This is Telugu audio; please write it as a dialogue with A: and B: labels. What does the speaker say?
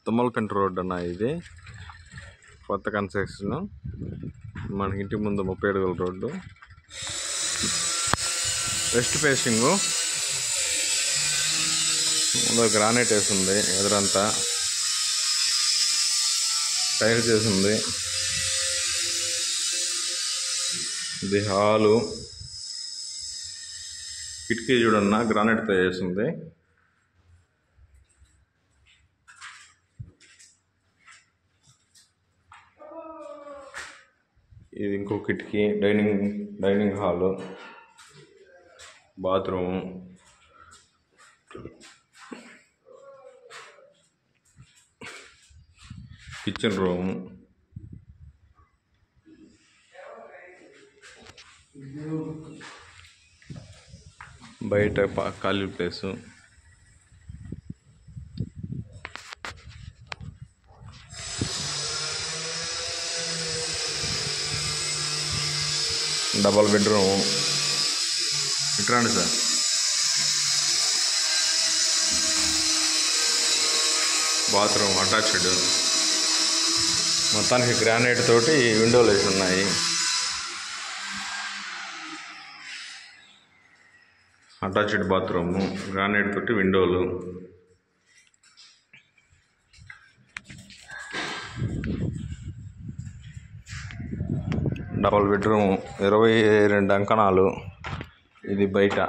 A: తుమ్మలపెంట రోడ్ అన్న ఇది కొత్త కన్స్ట్రక్షన్. మనకి ఇంటి ముందు 30 అడుగుల రోడ్డు, వెస్ట్ ఫేసింగ్. ముందు గ్రానైట్ వేసింది, ఎదురంతా టైల్స్ వేసింది. ఇది హాలు, కిటికీ చూడన్నా గ్రానైట్తో వేసింది. ఇది ఇంకో కిటికీ, dining hall, bathroom, kitchen room, బయట ఖాళీ ప్లేసు. Double bedroom. ఇట్రండి సార్. Bathroom attached. మొత్తానికి గ్రానైట్ తోటి విండోలు వేసి ఉన్నాయి. అటాచ్డ్ బాత్రూము, గ్రానైట్ తోటి విండోలు. Double bedroom, 22 అంకణాలు. ఇది బయట.